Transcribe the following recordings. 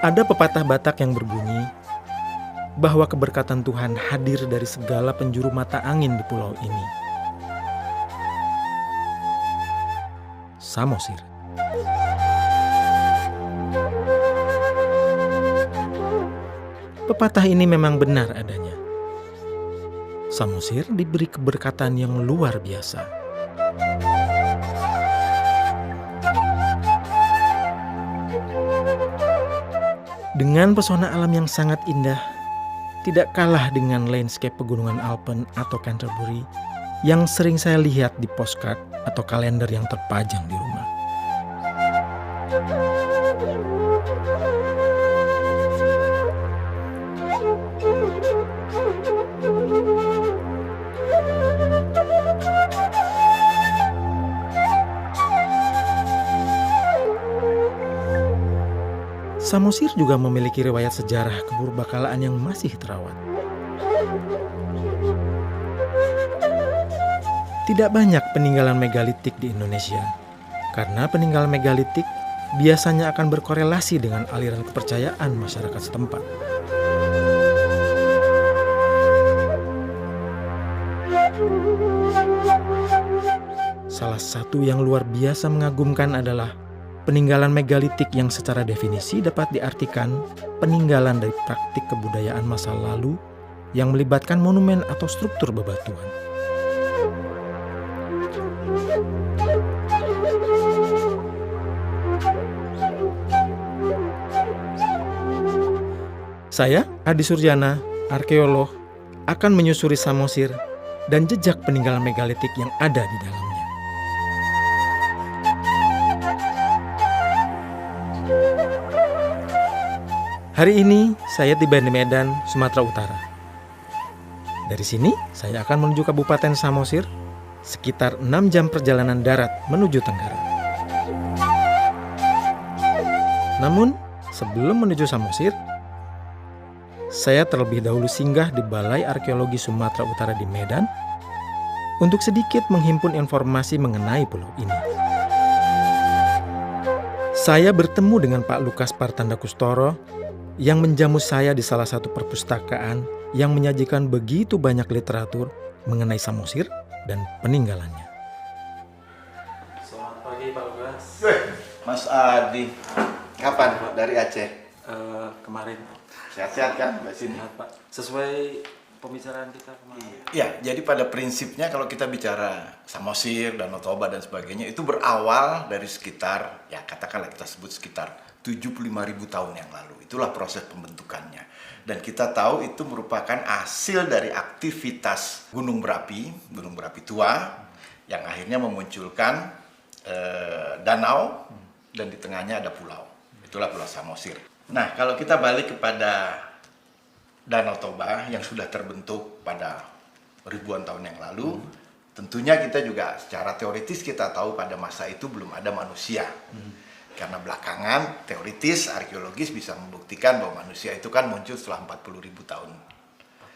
Ada pepatah Batak yang berbunyi bahwa keberkatan Tuhan hadir dari segala penjuru mata angin di pulau ini. Samosir. Pepatah ini memang benar adanya. Samosir diberi keberkatan yang luar biasa. Dengan pesona alam yang sangat indah, tidak kalah dengan landscape pegunungan Alpen atau Canterbury yang sering saya lihat di postcard atau kalender yang terpajang di rumah. Samosir juga memiliki riwayat sejarah kepurbakalaan yang masih terawat. Tidak banyak peninggalan megalitik di Indonesia, karena peninggalan megalitik biasanya akan berkorelasi dengan aliran kepercayaan masyarakat setempat. Salah satu yang luar biasa mengagumkan adalah peninggalan megalitik yang secara definisi dapat diartikan peninggalan dari praktik kebudayaan masa lalu yang melibatkan monumen atau struktur bebatuan. Saya, Adi Surjana, arkeolog, akan menyusuri Samosir dan jejak peninggalan megalitik yang ada di dalamnya. Hari ini saya tiba di Medan, Sumatera Utara. Dari sini saya akan menuju Kabupaten Samosir, sekitar 6 jam perjalanan darat menuju tenggara. Namun sebelum menuju Samosir, saya terlebih dahulu singgah di Balai Arkeologi Sumatera Utara di Medan untuk sedikit menghimpun informasi mengenai pulau ini. Saya bertemu dengan Pak Lukas Partanda Kustoro yang menjamu saya di salah satu perpustakaan yang menyajikan begitu banyak literatur mengenai Samosir dan peninggalannya. Selamat pagi Pak Lukas. Mas Adi, kapan dari Aceh? Kemarin. Sehat-sehat kan Mbak Sini? Sehat Pak. Sesuai pembicaraan kita kemarin. Ya, jadi pada prinsipnya kalau kita bicara Samosir, Danau Toba dan sebagainya itu berawal dari sekitar, ya katakanlah kita sebut sekitar 75.000 tahun yang lalu. Itulah proses pembentukannya. Dan kita tahu itu merupakan hasil dari aktivitas gunung berapi tua, yang akhirnya memunculkan danau, dan di tengahnya ada pulau. Itulah Pulau Samosir. Nah, kalau kita balik kepada Danau Toba yang sudah terbentuk pada ribuan tahun yang lalu, tentunya kita juga secara teoritis kita tahu pada masa itu belum ada manusia. Karena belakangan teoritis, arkeologis bisa membuktikan bahwa manusia itu kan muncul setelah 40.000 tahun.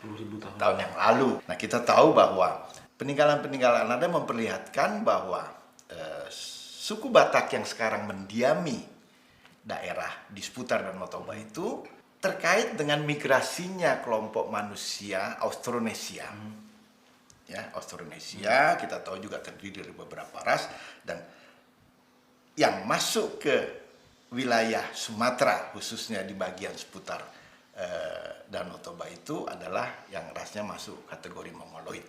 40.000 tahun yang lalu. Nah, kita tahu bahwa peninggalan-peninggalan ada memperlihatkan bahwa suku Batak yang sekarang mendiami daerah di seputar Danau Toba itu terkait dengan migrasinya kelompok manusia Austronesia. Ya, Austronesia kita tahu juga terdiri dari beberapa ras, dan yang masuk ke wilayah Sumatera, khususnya di bagian seputar Danau Toba itu adalah yang rasnya masuk kategori Mongoloid.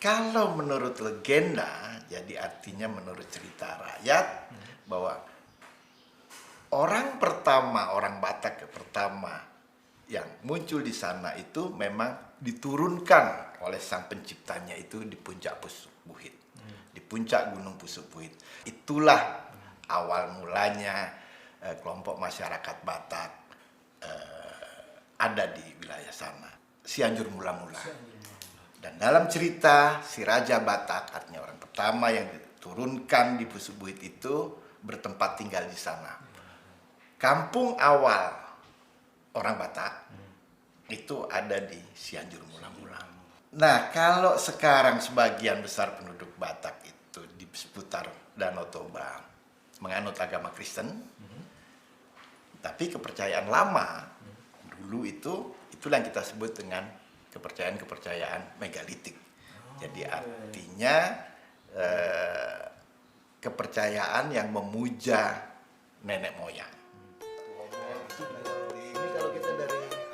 Kalau menurut legenda, jadi artinya menurut cerita rakyat, bahwa orang Batak pertama yang muncul di sana itu memang diturunkan oleh sang penciptanya itu di puncak Pusubuhit, di puncak Gunung Pusubuhit. Itulah awal mulanya kelompok masyarakat Batak ada di wilayah sana, Cianjur mula-mula. Dan dalam cerita si Raja Batak, artinya orang pertama yang diturunkan di Pusubuhit itu bertempat tinggal di sana. Kampung awal orang Batak itu ada di Cianjur mula-mula. Nah, kalau sekarang sebagian besar penduduk Batak itu di seputar Danau Toba menganut agama Kristen, tapi kepercayaan lama dulu itulah yang kita sebut dengan kepercayaan megalitik. Jadi artinya kepercayaan yang memuja nenek moyang.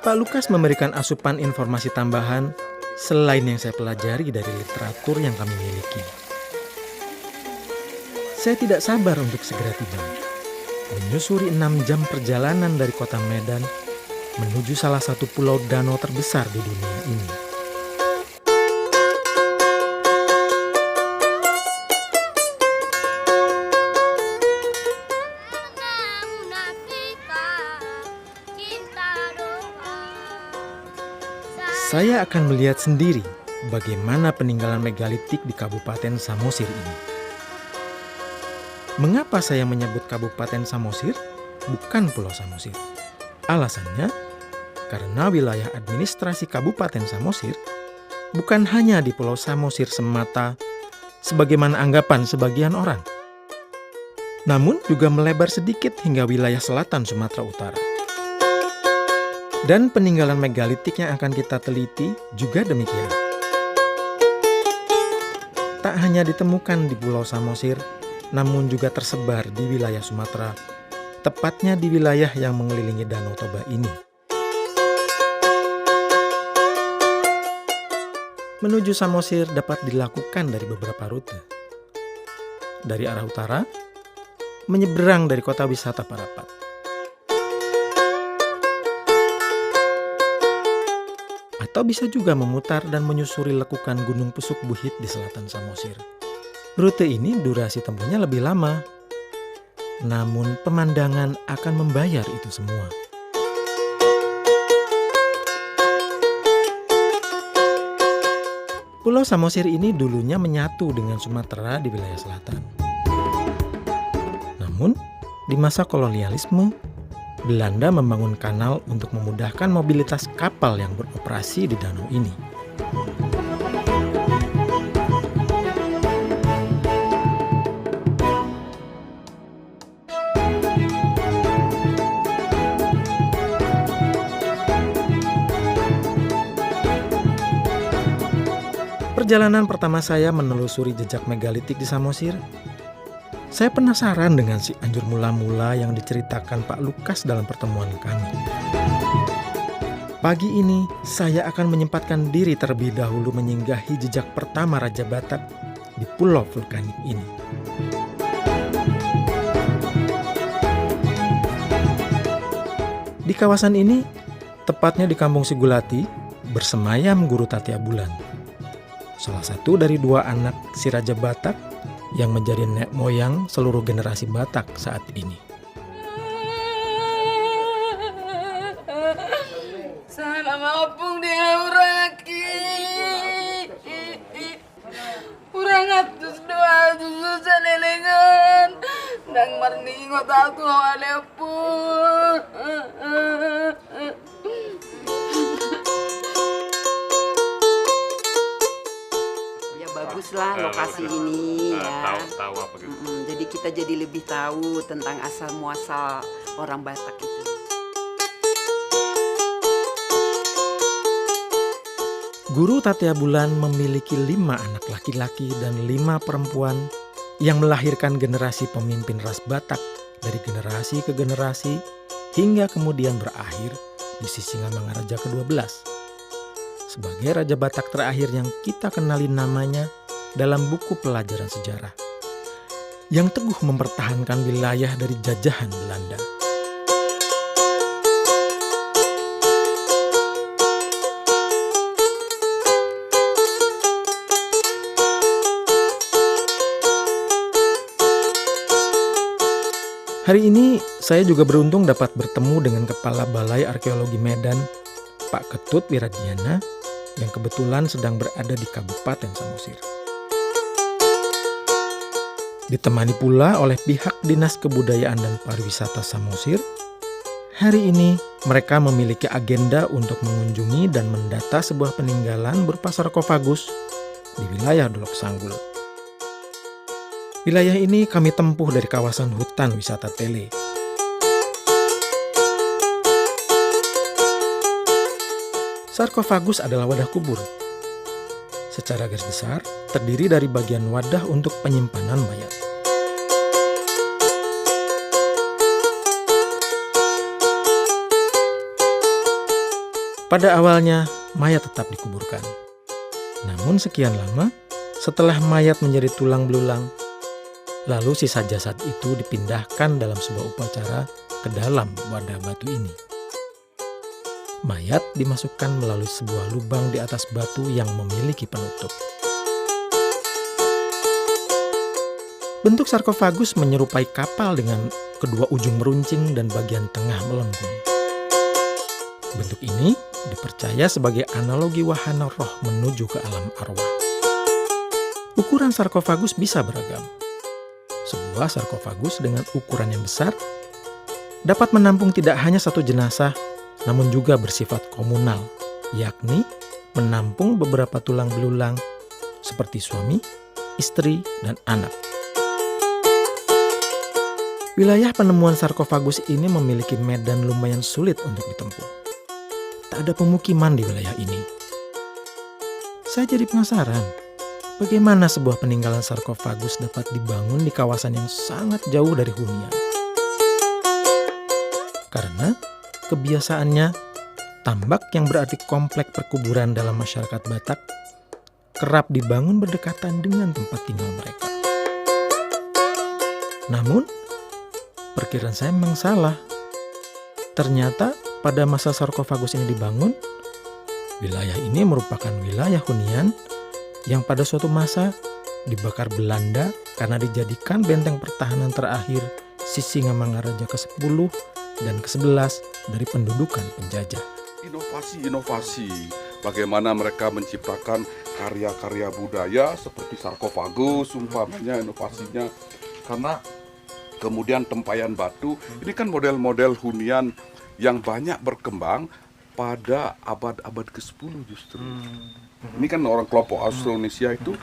Pak Lukas memberikan asupan informasi tambahan selain yang saya pelajari dari literatur yang kami miliki. Saya tidak sabar untuk segera tiba, menyusuri 6 jam perjalanan dari kota Medan menuju salah satu pulau danau terbesar di dunia ini. Saya akan melihat sendiri bagaimana peninggalan megalitik di Kabupaten Samosir ini. Mengapa saya menyebut Kabupaten Samosir, bukan Pulau Samosir? Alasannya, karena wilayah administrasi Kabupaten Samosir bukan hanya di Pulau Samosir semata, sebagaimana anggapan sebagian orang, namun juga melebar sedikit hingga wilayah selatan Sumatera Utara. Dan peninggalan megalitik yang akan kita teliti juga demikian. Tak hanya ditemukan di Pulau Samosir, namun juga tersebar di wilayah Sumatera, tepatnya di wilayah yang mengelilingi Danau Toba ini. Menuju Samosir dapat dilakukan dari beberapa rute. Dari arah utara, menyeberang dari kota wisata Parapat. Atau bisa juga memutar dan menyusuri lekukan Gunung Pusuk Buhit di selatan Samosir. Rute ini durasi tempuhnya lebih lama, namun pemandangan akan membayar itu semua. Pulau Samosir ini dulunya menyatu dengan Sumatera di wilayah selatan. Namun, di masa kolonialisme, Belanda membangun kanal untuk memudahkan mobilitas kapal yang beroperasi di danau ini. Perjalanan pertama saya menelusuri jejak megalitik di Samosir. Saya penasaran dengan si anjur mula-mula yang diceritakan Pak Lukas dalam pertemuan kami. Pagi ini, saya akan menyempatkan diri terlebih dahulu menyinggahi jejak pertama Raja Batak di pulau vulkanik ini. Di kawasan ini, tepatnya di Kampung Sigulati, bersemayam Guru Tatia Bulan, salah satu dari 2 anak si Raja Batak yang menjadi nenek moyang seluruh generasi Batak saat ini. Sana maupun dia uraki, urang atus doa susah nelengan, nang marningot aku alepun. Baguslah lokasi ini ya. Tahu apa gitu. Jadi kita jadi lebih tahu tentang asal muasal orang Batak itu. Guru Tatia Bulan memiliki 5 anak laki-laki dan 5 perempuan yang melahirkan generasi pemimpin ras Batak dari generasi ke generasi hingga kemudian berakhir di Sisingamangaraja ke-12. Sebagai Raja Batak terakhir yang kita kenali namanya dalam buku pelajaran sejarah, yang teguh mempertahankan wilayah dari jajahan Belanda. Hari ini saya juga beruntung dapat bertemu dengan Kepala Balai Arkeologi Medan, Pak Ketut Wiradiana, yang kebetulan sedang berada di Kabupaten Samosir. Ditemani pula oleh pihak Dinas Kebudayaan dan Pariwisata Samosir, hari ini mereka memiliki agenda untuk mengunjungi dan mendata sebuah peninggalan berupa sarkofagus di wilayah Dolok Sanggul. Wilayah ini kami tempuh dari kawasan hutan wisata Tele. Sarkofagus adalah wadah kubur. Secara garis besar, terdiri dari bagian wadah untuk penyimpanan mayat. Pada awalnya, mayat tetap dikuburkan. Namun sekian lama, setelah mayat menjadi tulang belulang, lalu sisa jasad itu dipindahkan dalam sebuah upacara ke dalam wadah batu ini. Mayat dimasukkan melalui sebuah lubang di atas batu yang memiliki penutup. Bentuk sarkofagus menyerupai kapal dengan kedua ujung meruncing dan bagian tengah melengkung. Bentuk ini dipercaya sebagai analogi wahana roh menuju ke alam arwah. Ukuran sarkofagus bisa beragam. Sebuah sarkofagus dengan ukuran yang besar dapat menampung tidak hanya satu jenazah, namun juga bersifat komunal, yakni menampung beberapa tulang belulang seperti suami, istri, dan anak. Wilayah penemuan sarkofagus ini memiliki medan lumayan sulit untuk ditempuh. Tak ada pemukiman di wilayah ini. Saya jadi penasaran, bagaimana sebuah peninggalan sarkofagus dapat dibangun di kawasan yang sangat jauh dari hunian. Karena kebiasaannya, tambak yang berarti komplek perkuburan dalam masyarakat Batak kerap dibangun berdekatan dengan tempat tinggal mereka. Namun, perkiraan saya memang salah. Ternyata pada masa sarkofagus ini dibangun, wilayah ini merupakan wilayah hunian yang pada suatu masa dibakar Belanda karena dijadikan benteng pertahanan terakhir Sisingamangaraja ke-10 dan ke-11 dari pendudukan penjajah. Inovasi-inovasi, bagaimana mereka menciptakan karya-karya budaya seperti sarkofagus, umpamanya inovasinya. Karena kemudian tempayan batu, ini kan model-model hunian yang banyak berkembang pada abad-abad ke-10 justru. Ini kan orang kelompok Austronesia itu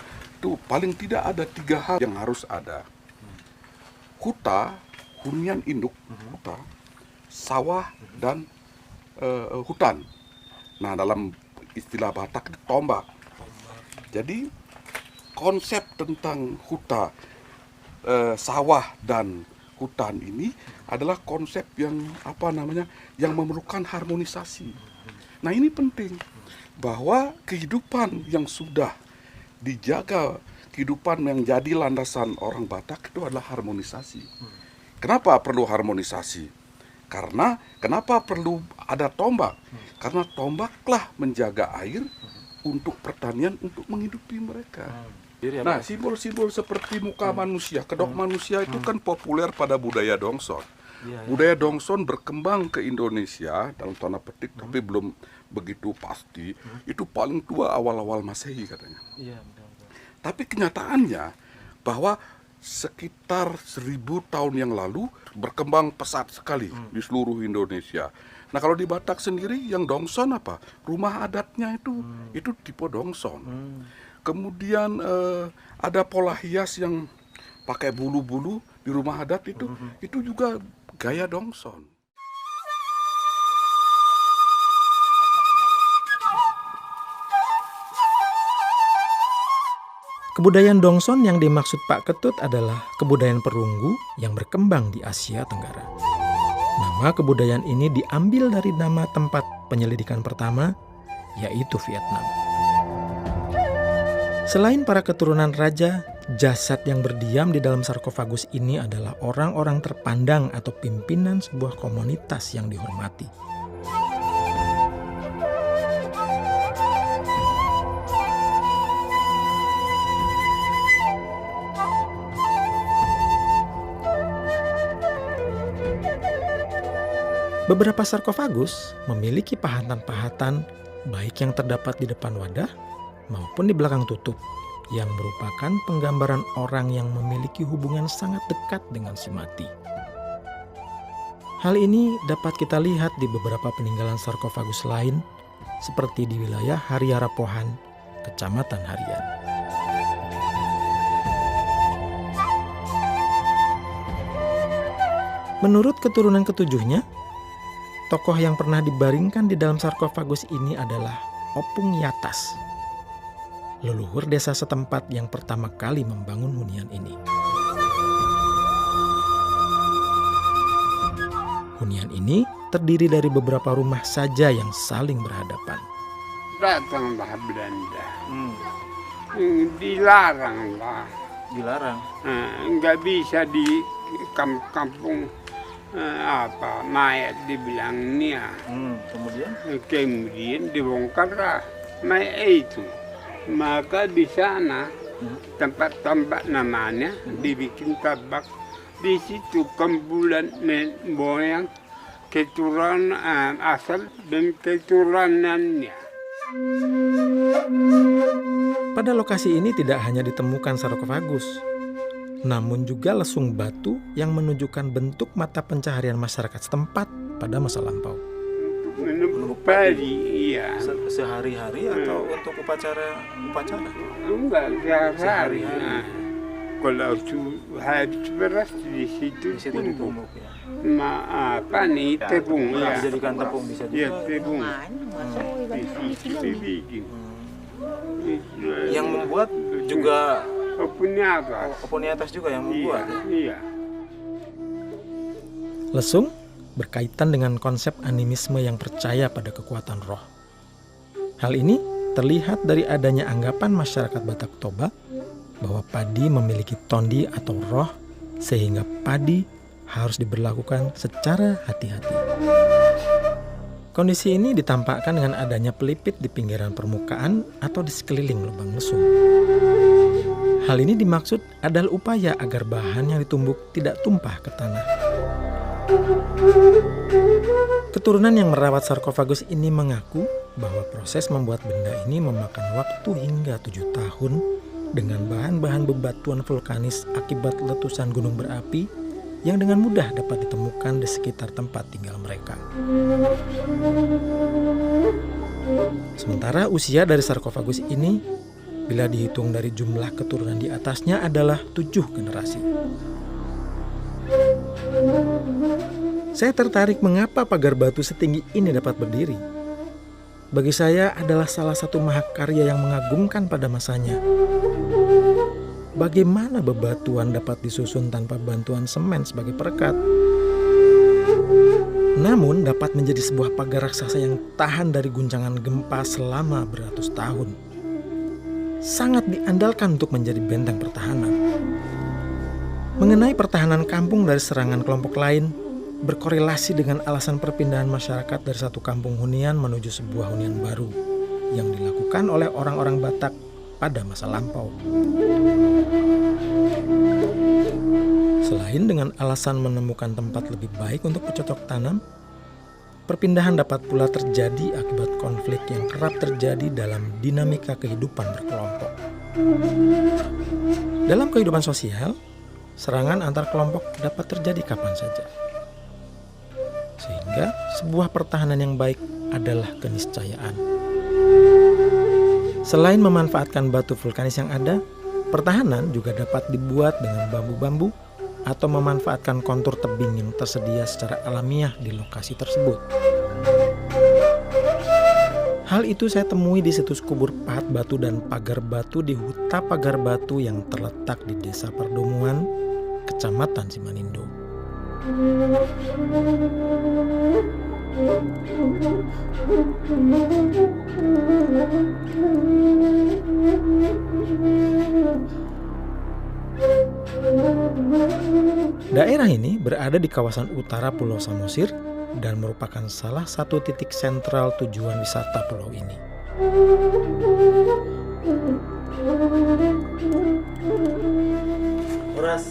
paling tidak ada 3 hal yang harus ada. Huta, hunian induk, huta, sawah, dan hutan. Nah, dalam istilah Batak itu tombak. Jadi konsep tentang huta, sawah dan hutan ini adalah konsep yang yang memerlukan harmonisasi. Nah, ini penting bahwa kehidupan yang sudah dijaga, kehidupan yang jadi landasan orang Batak itu adalah harmonisasi. Kenapa perlu harmonisasi? Karena kenapa perlu ada tombak? Karena tombaklah menjaga air untuk pertanian, untuk menghidupi mereka. Nah, simbol-simbol seperti muka manusia, kedok manusia itu kan populer pada budaya Dongson. Budaya Dongson berkembang ke Indonesia dalam tanda petik, tapi belum begitu pasti. Itu paling tua awal-awal Masehi katanya. Tapi kenyataannya bahwa sekitar 1000 tahun yang lalu berkembang pesat sekali di seluruh Indonesia. Nah, kalau di Batak sendiri yang Dongson apa? Rumah adatnya itu tipe Dongson. Kemudian ada pola hias yang pakai bulu-bulu di rumah adat itu juga gaya Dongson. Kebudayaan Dongson yang dimaksud Pak Ketut adalah kebudayaan perunggu yang berkembang di Asia Tenggara. Nama kebudayaan ini diambil dari nama tempat penyelidikan pertama, yaitu Vietnam. Selain para keturunan raja, jasad yang berdiam di dalam sarkofagus ini adalah orang-orang terpandang atau pimpinan sebuah komunitas yang dihormati. Beberapa sarkofagus memiliki pahatan-pahatan baik yang terdapat di depan wadah maupun di belakang tutup yang merupakan penggambaran orang yang memiliki hubungan sangat dekat dengan si mati. Hal ini dapat kita lihat di beberapa peninggalan sarkofagus lain seperti di wilayah Hariarapohan, Kecamatan Harian. Menurut keturunan ketujuhnya, tokoh yang pernah dibaringkan di dalam sarkofagus ini adalah Opung Yatas, leluhur desa setempat yang pertama kali membangun hunian ini. Hunian ini terdiri dari beberapa rumah saja yang saling berhadapan. Datanglah Belanda. Dilarang lah. Dilarang. Nggak bisa di kampung mayat dibilangnya. Kemudian? Kemudian dibongkarlah mayat itu. Maka di sana tempat-tempat namanya dibikin tabak. Di situ kumpulan moyang keturunan asal dan keturunannya. Pada lokasi ini tidak hanya ditemukan sarkofagus, namun juga lesung batu yang menunjukkan bentuk mata pencaharian masyarakat setempat pada masa lampau. Minum padi, iya. Sehari-hari atau untuk upacara? Enggak, sehari-hari. Kalau habis beras di situ ditumbuk ya. Tepung ya. Dijadikan tepung bisa juga. Ya, tepung. Dibikin. Yang membuat juga Opuniatas juga yang membuat. Iya. Lesung berkaitan dengan konsep animisme yang percaya pada kekuatan roh. Hal ini terlihat dari adanya anggapan masyarakat Batak Toba bahwa padi memiliki tondi atau roh, sehingga padi harus diberlakukan secara hati-hati. Kondisi ini ditampakkan dengan adanya pelipit di pinggiran permukaan atau di sekeliling lubang lesung. Hal ini dimaksud adalah upaya agar bahan yang ditumbuk tidak tumpah ke tanah. Keturunan yang merawat sarkofagus ini mengaku bahwa proses membuat benda ini memakan waktu hingga 7 tahun dengan bahan-bahan bebatuan vulkanis akibat letusan gunung berapi yang dengan mudah dapat ditemukan di sekitar tempat tinggal mereka. Sementara usia dari sarkofagus ini, bila dihitung dari jumlah keturunan di atasnya, adalah 7 generasi. Saya tertarik mengapa pagar batu setinggi ini dapat berdiri. Bagi saya adalah salah satu mahakarya yang mengagumkan pada masanya. Bagaimana bebatuan dapat disusun tanpa bantuan semen sebagai perekat, namun dapat menjadi sebuah pagar raksasa yang tahan dari guncangan gempa selama beratus tahun. Sangat diandalkan untuk menjadi benteng pertahanan. Mengenai pertahanan kampung dari serangan kelompok lain, berkorelasi dengan alasan perpindahan masyarakat dari satu kampung hunian menuju sebuah hunian baru yang dilakukan oleh orang-orang Batak pada masa lampau. Selain dengan alasan menemukan tempat lebih baik untuk bercocok tanam, perpindahan dapat pula terjadi akibat konflik yang kerap terjadi dalam dinamika kehidupan berkelompok. Dalam kehidupan sosial, serangan antar kelompok dapat terjadi kapan saja. Sehingga sebuah pertahanan yang baik adalah keniscayaan. Selain memanfaatkan batu vulkanis yang ada, pertahanan juga dapat dibuat dengan bambu-bambu atau memanfaatkan kontur tebing yang tersedia secara alamiah di lokasi tersebut. Hal itu saya temui di situs kubur pahat batu dan pagar batu di Huta Pagar Batu yang terletak di Desa Perdomuan, Kecamatan Simanindo. Daerah ini berada di kawasan utara Pulau Samosir dan merupakan salah satu titik sentral tujuan wisata pulau ini. Horas.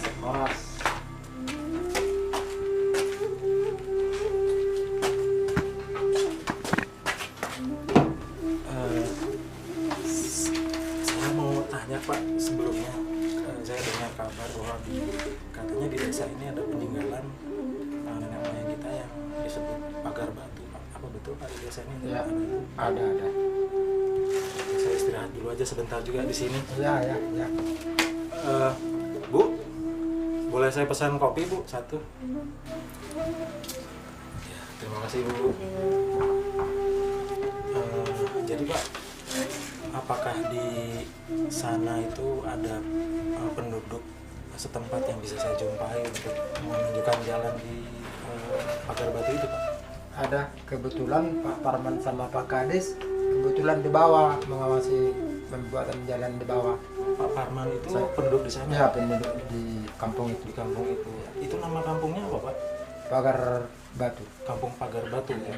Saya mau tanya Pak, sebelumnya saya dengar kabar bahwa katanya di desa ini ada peninggalan nenek moyang kita yang disebut pagar batu. Pak, apa betul Pak di desa ini? Ya, ada. Saya istirahat dulu aja sebentar juga di sini. Ya. Bu, Boleh saya pesan kopi Bu, satu? Ya, terima kasih Bu. Jadi Pak, apakah di sana itu ada penduduk setempat yang bisa saya jumpai untuk menunjukkan jalan di pagar batu itu Pak? Ada, kebetulan Pak Parman sama Pak Kades kebetulan di bawah mengawasi pembuatan jalan di bawah. Pak Parman itu penduduk di sana? Ya, penduduk di kampung itu. Di kampung itu. Itu nama kampungnya apa Pak? Pagar Batu. Kampung Pagar Batu ya.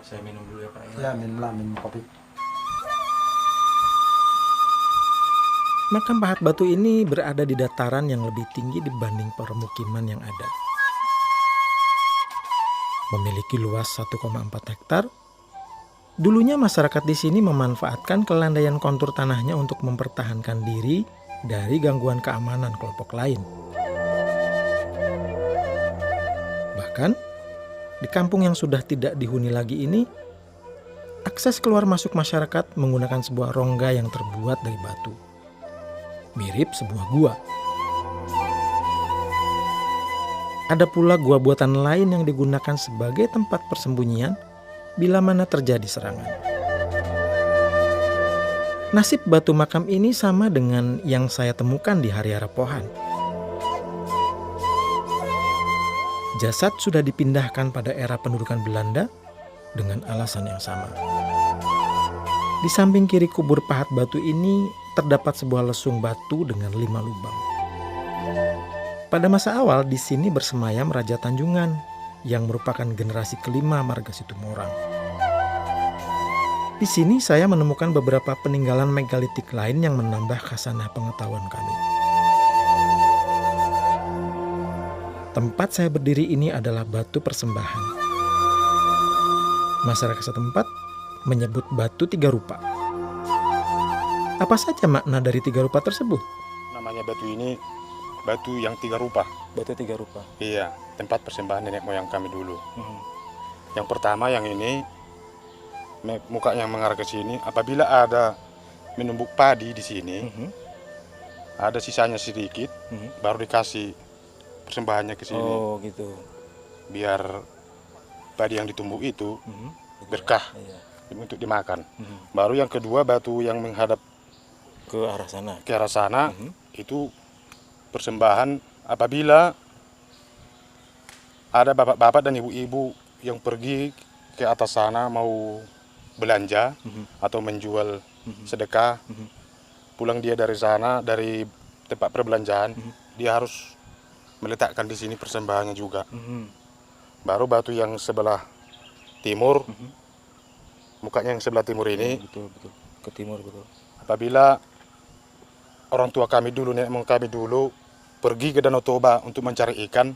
Saya minum dulu ya Pak. Ya, minum kopi. Makam Pahat Batu ini berada di dataran yang lebih tinggi dibanding permukiman yang ada. Memiliki luas 1,4 hektar. Dulunya masyarakat di sini memanfaatkan kelandaian kontur tanahnya untuk mempertahankan diri dari gangguan keamanan kelompok lain. Bahkan, di kampung yang sudah tidak dihuni lagi ini, akses keluar masuk masyarakat menggunakan sebuah rongga yang terbuat dari batu. Mirip sebuah gua. Ada pula gua buatan lain yang digunakan sebagai tempat persembunyian bila mana terjadi serangan. Nasib batu makam ini sama dengan yang saya temukan di Hariara Pohan. Jasad sudah dipindahkan pada era pendudukan Belanda dengan alasan yang sama. Di samping kiri kubur Pahat Batu ini terdapat sebuah lesung batu dengan 5 lubang. Pada masa awal di sini bersemayam Raja Tanjungan yang merupakan generasi kelima marga Situmorang. Di sini saya menemukan beberapa peninggalan megalitik lain yang menambah khasanah pengetahuan kami. Tempat saya berdiri ini adalah batu persembahan. Masyarakat setempat menyebut batu 3 rupa. Apa saja makna dari 3 rupa tersebut? Namanya batu ini batu yang 3 rupa. Batu 3 rupa. Iya, tempat persembahan nenek moyang kami dulu. Yang pertama yang ini mukanya mengarah ke sini. Apabila ada menumbuk padi di sini, ada sisanya sedikit, baru dikasih persembahannya ke sini. Oh gitu. Biar padi yang ditumbuk itu berkah untuk dimakan. Baru yang kedua batu yang menghadap Ke arah sana. ke arah sana itu persembahan apabila ada bapak-bapak dan ibu-ibu yang pergi ke atas sana mau belanja atau menjual sedekah, pulang dia dari sana dari tempat perbelanjaan, dia harus meletakkan di sini persembahannya juga. Baru batu yang sebelah timur, mukanya yang sebelah timur ini, Betul. Ke timur betul. apabila orang tua kami dulu, nenek moyang kami dulu pergi ke Danau Toba untuk mencari ikan,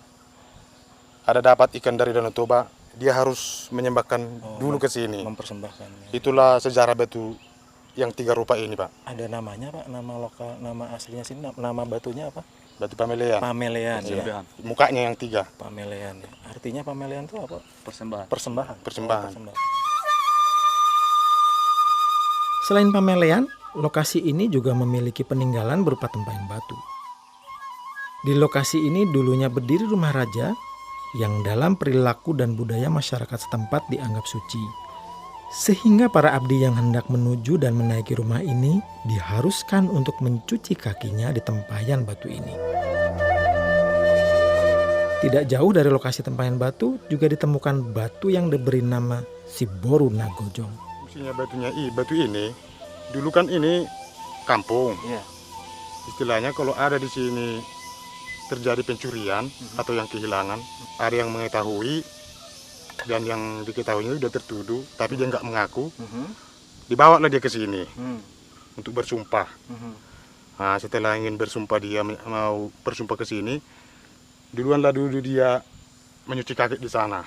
ada dapat ikan dari Danau Toba, dia harus menyembahkan dulu ke sini. Mempersembahkan. Itulah sejarah batu yang 3 rupa ini, Pak. Ada namanya Pak, nama lokal, nama aslinya sini, nama batunya apa? Batu Pamelean. Pamelean ya. Mukanya yang 3. Pamelean ya. Artinya pamelean itu apa? Persembahan. Persembahan. Persembahan. Selain Pamelean, lokasi ini juga memiliki peninggalan berupa tempayan batu. Di lokasi ini dulunya berdiri rumah raja yang dalam perilaku dan budaya masyarakat setempat dianggap suci. Sehingga para abdi yang hendak menuju dan menaiki rumah ini diharuskan untuk mencuci kakinya di tempayan batu ini. Tidak jauh dari lokasi tempayan batu juga ditemukan batu yang diberi nama Siboru Nagojong. Fungsinya batu ini, dulu kan ini kampung. Iya. Istilahnya kalau ada di sini terjadi pencurian atau yang kehilangan, ada yang mengetahui dan yang diketahuinya sudah tertuduh, tapi dia nggak mengaku, dibawalah dia ke sini untuk bersumpah. Nah, setelah ingin bersumpah dia mau bersumpah ke sini, duluanlah dulu dia menyuci kaki di sana.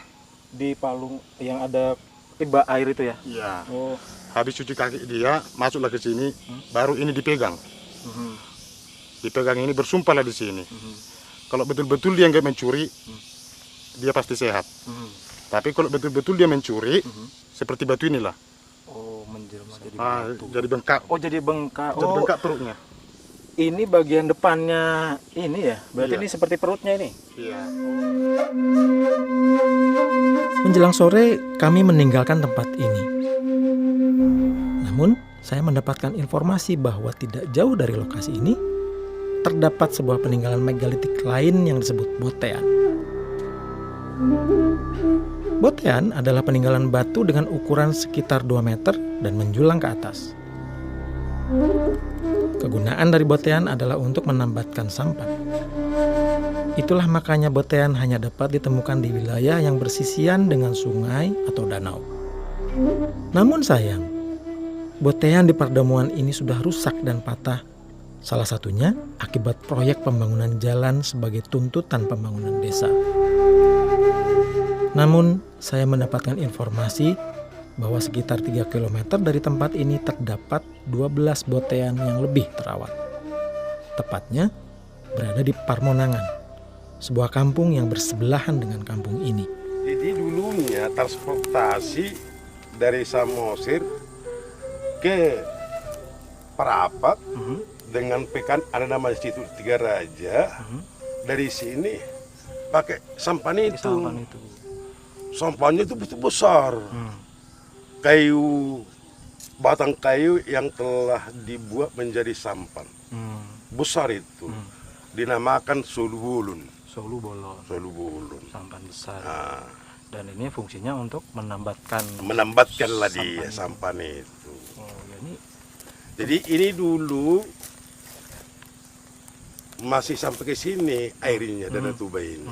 Di palung yang ada tiba air itu ya? Iya. Oh. Habis cuci kaki dia, masuklah ke sini, baru ini dipegang. Dipegang ini bersumpahlah di sini. Kalau betul-betul dia nggak mencuri, dia pasti sehat. Tapi kalau betul-betul dia mencuri, seperti batu inilah. Oh, menjelma jadi Ah, batu. jadi bengkak. Oh, jadi bengkak. Jadi Oh, bengkak perutnya. Ini bagian depannya ini ya, berarti ini seperti perutnya ini. Iya. Menjelang sore, kami meninggalkan tempat ini. Namun, saya mendapatkan informasi bahwa tidak jauh dari lokasi ini, terdapat sebuah peninggalan megalitik lain yang disebut Botean. Botean adalah peninggalan batu dengan ukuran sekitar 2 meter dan menjulang ke atas. Kegunaan dari Botean adalah untuk menambatkan sampan. Itulah makanya Botean hanya dapat ditemukan di wilayah yang bersisian dengan sungai atau danau. Namun sayang, Botean di pertemuan ini sudah rusak dan patah. Salah satunya akibat proyek pembangunan jalan sebagai tuntutan pembangunan desa. Namun, saya mendapatkan informasi bahwa sekitar 3 km dari tempat ini terdapat 12 Botean yang lebih terawat. Tepatnya berada di Parmonangan, sebuah kampung yang bersebelahan dengan kampung ini. Jadi dulunya transportasi dari Samosir ke Parapat dengan pekan ada nama situ Tiga Raja. Dari sini pakai sampan itu. Sampannya itu betul besar. Kayu, batang kayu yang telah dibuat menjadi sampan. Besar itu. Dinamakan Solu Bulun. Solu bolon. Solu Bulun. Sampan besar. Nah, Dan ini fungsinya untuk menambatkan menambatkanlah dia sampan itu. Oh, ya ini Jadi ini dulu masih sampai ke sini airnya Danau Toba ini.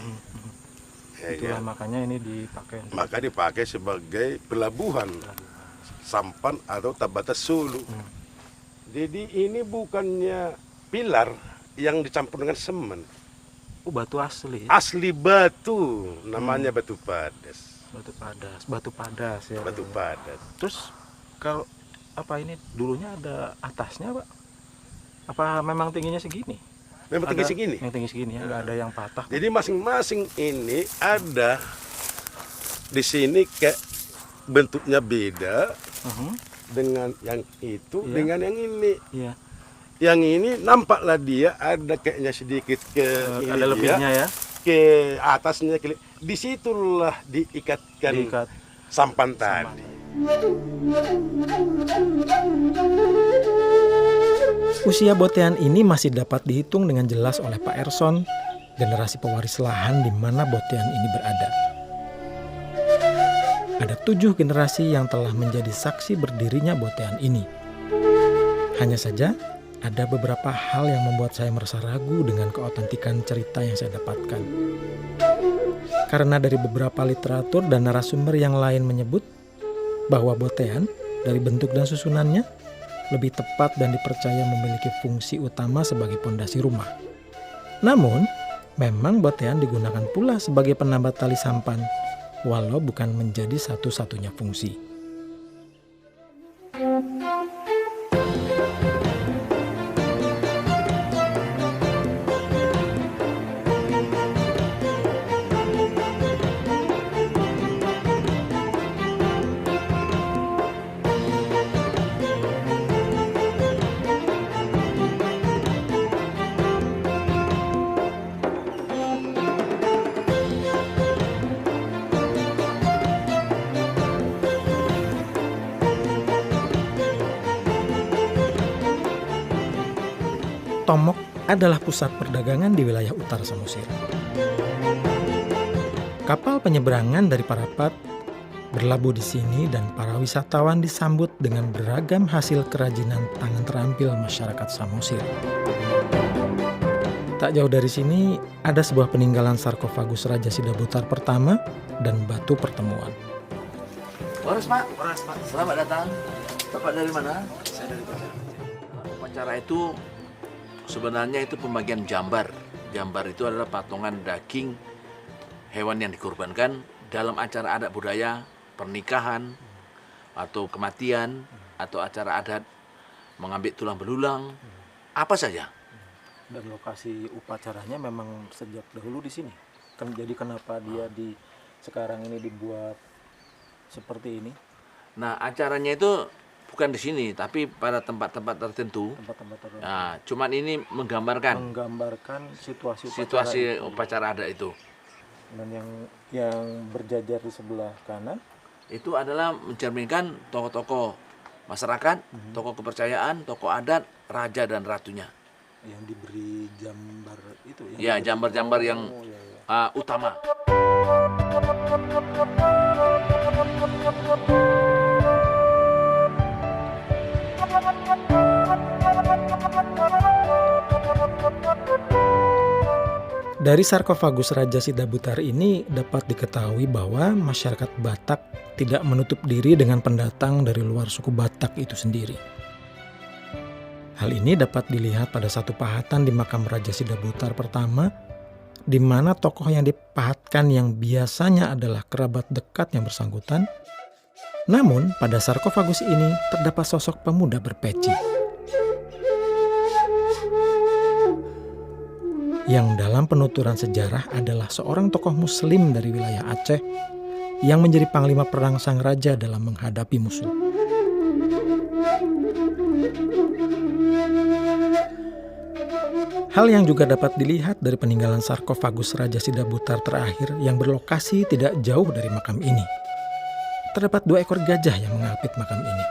Ya, itulah ya. makanya ini dipakai untuk Maka dipakai sebagai pelabuhan sampan atau Tabatas Sulu. Jadi ini bukannya pilar yang dicampur dengan semen. batu asli. Asli batu, namanya batu padas. Batu padas ya. Batu padas. Terus kalau apa ini dulunya ada atasnya, Pak? Apa memang tingginya segini? Memang tinggi segini. Yang tinggi segini ya, nggak ada yang patah. Jadi masing-masing ini ada di sini kayak bentuknya beda dengan yang itu dengan yang ini. Iya. Yang ini nampaklah dia ada kayaknya sedikit ke ini ada lebihnya ya. Ke atasnya disitulah diikatkan sampan tadi. Usia Botean ini masih dapat dihitung dengan jelas oleh Pak Erson, generasi pewaris lahan di mana Botean ini berada. Ada 7 generasi yang telah menjadi saksi berdirinya Botean ini. Hanya saja, ada beberapa hal yang membuat saya merasa ragu dengan keotentikan cerita yang saya dapatkan. Karena dari beberapa literatur dan narasumber yang lain menyebut bahwa Botean dari bentuk dan susunannya lebih tepat dan dipercaya memiliki fungsi utama sebagai pondasi rumah. Namun, memang Botean digunakan pula sebagai penambat tali sampan, walau bukan menjadi satu-satunya fungsi. Tomok adalah pusat perdagangan di wilayah utara Samosir. Kapal penyeberangan dari Parapat berlabuh di sini dan para wisatawan disambut dengan beragam hasil kerajinan tangan terampil masyarakat Samosir. Tak jauh dari sini ada sebuah peninggalan sarkofagus Raja Sidabutar pertama dan batu pertemuan. Waras Pak, selamat datang. Bapak dari mana? Saya dari Pacara. Pacara itu sebenarnya itu pembagian jambar. Jambar itu adalah patungan daging hewan yang dikorbankan dalam acara adat budaya, pernikahan, atau kematian, atau acara adat mengambil tulang belulang, apa saja. Dan lokasi upacaranya memang sejak dahulu di sini. Jadi kenapa dia sekarang ini dibuat seperti ini? Nah, acaranya itu bukan di sini, tapi pada tempat-tempat tertentu. Tempat-tempat tertentu. Nah, cuman ini menggambarkan situasi upacara adat itu. Dan yang berjajar di sebelah kanan Itu adalah mencerminkan tokoh-tokoh masyarakat, tokoh kepercayaan, tokoh adat, raja dan ratunya. yang diberi jambar itu Ya, jambar-jambar yang utama. Dari sarkofagus Raja Sidabutar ini dapat diketahui bahwa masyarakat Batak tidak menutup diri dengan pendatang dari luar suku Batak itu sendiri. Hal ini dapat dilihat pada satu pahatan di makam Raja Sidabutar pertama, di mana tokoh yang dipahatkan yang biasanya adalah kerabat dekat yang bersangkutan. Namun pada sarkofagus ini terdapat sosok pemuda berpeci, yang dalam penuturan sejarah adalah seorang tokoh muslim dari wilayah Aceh yang menjadi panglima perang sang raja dalam menghadapi musuh. Hal yang juga dapat dilihat dari peninggalan sarkofagus Raja Sidabutar terakhir yang berlokasi tidak jauh dari makam ini. Terdapat 2 ekor gajah yang mengapit makam ini.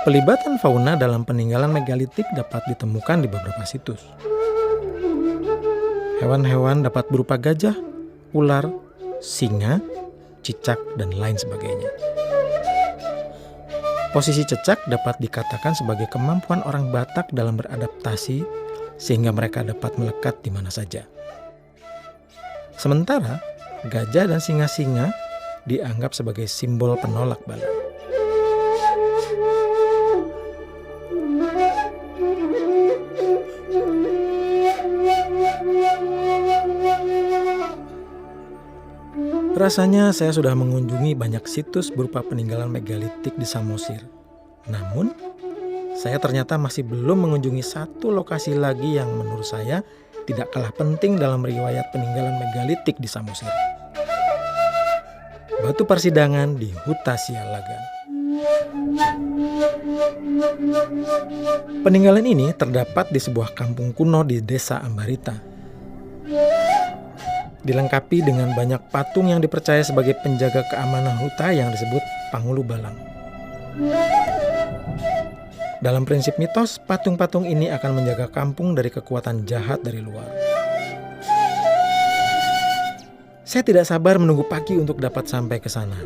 Pelibatan fauna dalam peninggalan megalitik dapat ditemukan di beberapa situs. Hewan-hewan dapat berupa gajah, ular, singa, cicak, dan lain sebagainya. Posisi cecak dapat dikatakan sebagai kemampuan orang Batak dalam beradaptasi sehingga mereka dapat melekat di mana saja. Sementara, gajah dan singa-singa dianggap sebagai simbol penolak bala. Rasanya saya sudah mengunjungi banyak situs berupa peninggalan megalitik di Samosir. Namun, saya ternyata masih belum mengunjungi satu lokasi lagi yang menurut saya tidak kalah penting dalam riwayat peninggalan megalitik di Samosir. Batu Persidangan di Huta Sialagan. Peninggalan ini terdapat di sebuah kampung kuno di Desa Ambarita. Dilengkapi dengan banyak patung yang dipercaya sebagai penjaga keamanan huta yang disebut Pangulu Balang. Dalam prinsip mitos, patung-patung ini akan menjaga kampung dari kekuatan jahat dari luar. Saya tidak sabar menunggu pagi untuk dapat sampai ke sana.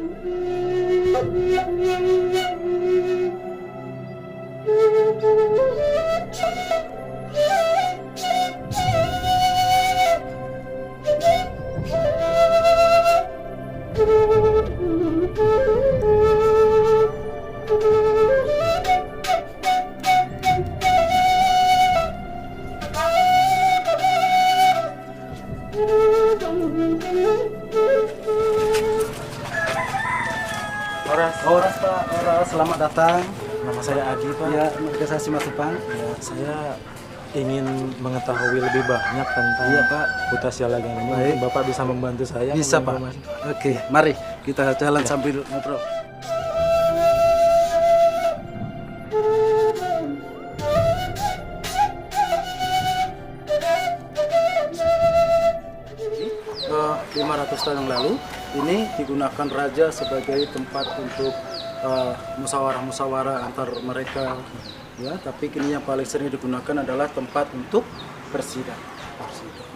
Horas Pak, Horas, selamat datang. Nama saya Adi, Pak. Ya, saya Simatupang. Ya, saya ingin mengetahui lebih banyak tentang Pak. Huta Sialagan ini. Baik. Mungkin Bapak bisa membantu saya. Bisa Pak. menginformasi. Oke, mari kita jalan sambil ngobrol. Ke 500 tahun yang lalu, ini digunakan raja sebagai tempat untuk musyawarah-musyawarah antar mereka, ya. Tapi kini yang paling sering digunakan adalah tempat untuk persidangan.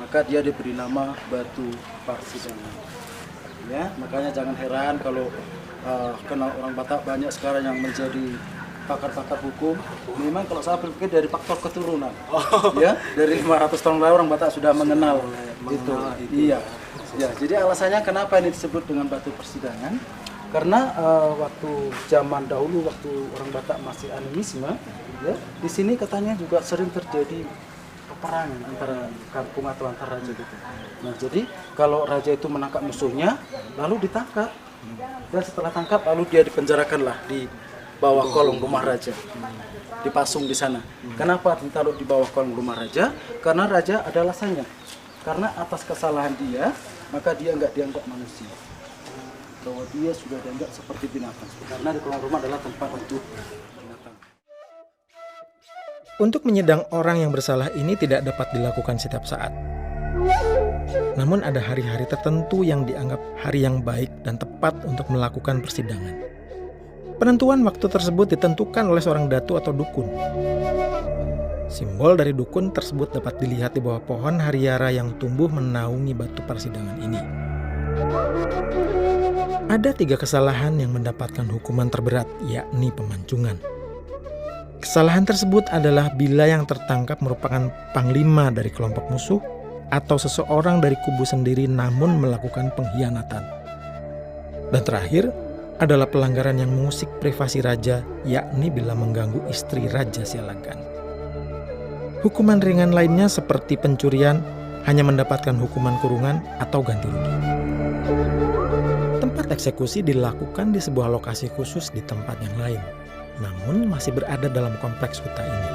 Maka dia diberi nama Batu Persidangan. Ya, makanya jangan heran kalau kenal orang Batak banyak sekarang yang menjadi pakar-pakar hukum. Memang kalau saya berpikir dari faktor keturunan, ya, dari 500 tahun lalu orang Batak sudah mengenal itu. Iya. Ya, jadi alasannya kenapa ini disebut dengan Batu Persidangan? Karena waktu zaman dahulu, waktu orang Batak masih animisme, ya, di sini katanya juga sering terjadi peperangan antara kampung atau antar raja gitu. Nah, jadi kalau raja itu menangkap musuhnya, lalu ditangkap, dan setelah tangkap lalu dia dipenjarakanlah di bawah kolong rumah raja, dipasung di sana. Kenapa ditaruh di bawah kolong rumah raja? Karena raja ada alasannya. Karena atas kesalahan dia, maka dia nggak dianggap manusia. bahwa dia sudah dianggap seperti binatang. Karena di kolong rumah adalah tempat untuk binatang. Untuk menyedang orang yang bersalah ini tidak dapat dilakukan setiap saat. Namun ada hari-hari tertentu yang dianggap hari yang baik dan tepat untuk melakukan persidangan. Penentuan waktu tersebut ditentukan oleh seorang datu atau dukun. Simbol dari dukun tersebut dapat dilihat di bawah pohon hariara yang tumbuh menaungi batu persidangan ini. Ada 3 kesalahan yang mendapatkan hukuman terberat, yakni pemancungan. Kesalahan tersebut adalah bila yang tertangkap merupakan panglima dari kelompok musuh atau seseorang dari kubu sendiri namun melakukan pengkhianatan. Dan terakhir adalah pelanggaran yang mengusik privasi raja, yakni bila mengganggu istri Raja Sialagan. Hukuman ringan lainnya seperti pencurian hanya mendapatkan hukuman kurungan atau ganti rugi. Tempat eksekusi dilakukan di sebuah lokasi khusus di tempat yang lain, namun masih berada dalam kompleks hutan ini.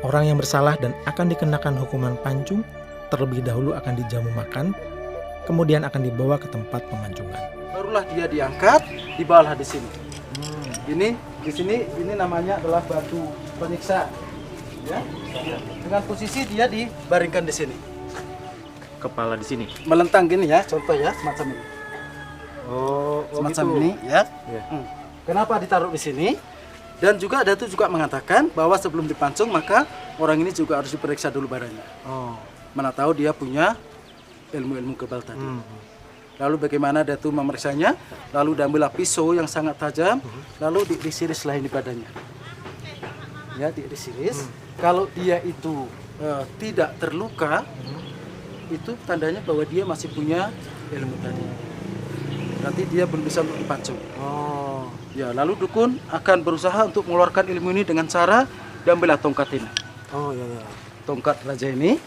Orang yang bersalah dan akan dikenakan hukuman pancung terlebih dahulu akan dijamu makan, kemudian akan dibawa ke tempat pemancungan. Barulah dia diangkat, dibawalah di sini. Ini di sini ini namanya adalah batu penyiksa. Ya. Dengan posisi dia dibaringkan di sini. Kepala di sini. Melentang gini ya, contoh ya, semacam ini. Semacam gitu. ini ya. Ya. Kenapa ditaruh di sini? Dan juga Datu juga mengatakan bahwa sebelum dipancung maka orang ini juga harus diperiksa dulu badannya. Mana tahu dia punya ilmu-ilmu kebal tadi. Lalu bagaimana Datu memeriksanya? Lalu diambillah pisau yang sangat tajam, lalu diiris-irislah ini badannya. Ya, diiris-iris. Kalau dia itu tidak terluka, itu tandanya bahwa dia masih punya ilmu tadi. Berarti dia belum bisa untuk dipancung. Ya, lalu dukun akan berusaha untuk mengeluarkan ilmu ini dengan cara diambillah tongkat ini. Tongkat raja ini,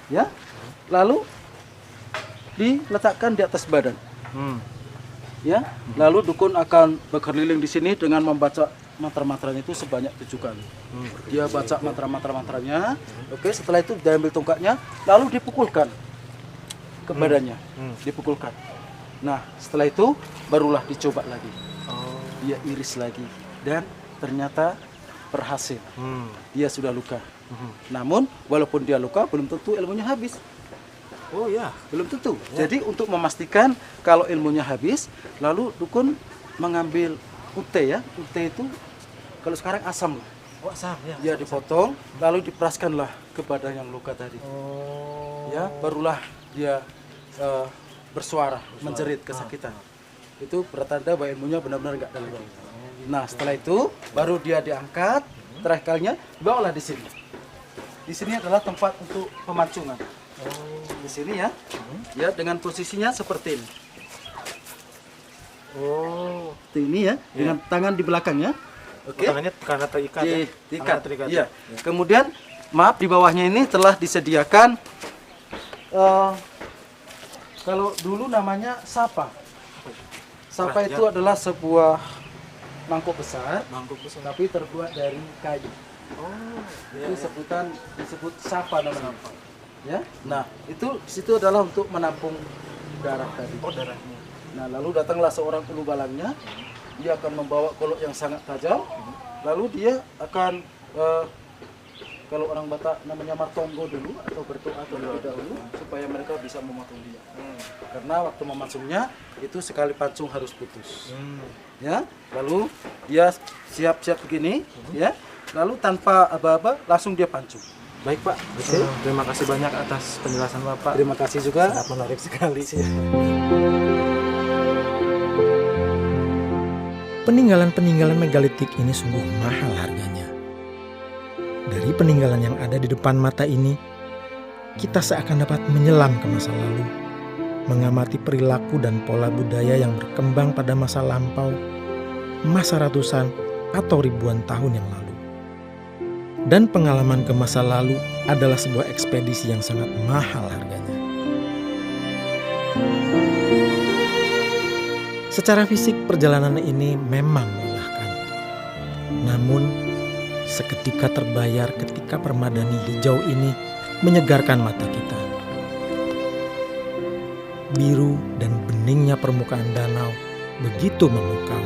ya. Lalu diletakkan di atas badan. Ya, lalu dukun akan berkeliling di sini dengan membaca mantra-mantranya itu sebanyak 7 kali. Dia baca mantra-mantranya. Oke, setelah itu diambil tongkatnya, lalu dipukulkan ke badannya. Dipukulkan. Nah, setelah itu barulah dicoba lagi. Dia iris lagi dan ternyata berhasil. Dia sudah luka. Namun walaupun dia luka belum tentu ilmunya habis. Belum tentu. Jadi untuk memastikan kalau ilmunya habis, lalu dukun mengambil ute ya. Ute itu kalau sekarang asam. Asam ya. Dia dipotong, lalu diperaskanlah ke badan yang luka tadi. Ya, barulah dia bersuara, menjerit kesakitan. Itu pertanda bahwa ilmunya benar-benar enggak dalam. Nah, setelah itu baru dia diangkat, terakhir kalinya dibawalah di sini. Di sini adalah tempat untuk pemancungan. Di sini ya. Ya, dengan posisinya seperti ini. Ini ya, dengan tangan di belakangnya. Oke. Tangannya karena terikat ya. Diikat. Terikat. Iya. Kemudian maaf di bawahnya ini telah disediakan kalau dulu namanya sapa. Sapa itu adalah sebuah mangkuk besar, tapi terbuat dari kayu. Itu disebut sapa namanya. Ya. Nah, itu situ adalah untuk menampung darah tadi. Darahnya. Nah, lalu datanglah seorang ulu balangnya. Dia akan membawa golok yang sangat tajam. Lalu dia akan kalau orang Batak namanya martonggo dulu atau berdoa terlebih dahulu supaya mereka bisa memotong dia. Karena waktu memancungnya itu sekali pancung harus putus. Ya, lalu dia siap-siap begini, ya. Lalu tanpa aba-aba langsung dia pancung. Baik Pak, terima kasih banyak atas penjelasan Bapak. Terima kasih juga. Sangat menarik sekali. Peninggalan-peninggalan megalitik ini sungguh mahal harganya. Dari peninggalan yang ada di depan mata ini, kita seakan dapat menyelam ke masa lalu, mengamati perilaku dan pola budaya yang berkembang pada masa lampau, masa ratusan atau ribuan tahun yang lalu. Dan pengalaman ke masa lalu adalah sebuah ekspedisi yang sangat mahal harganya. Secara fisik perjalanan ini memang melelahkan. Namun seketika terbayar ketika permadani hijau ini menyegarkan mata kita. Biru dan bening heningnya permukaan danau begitu memukau.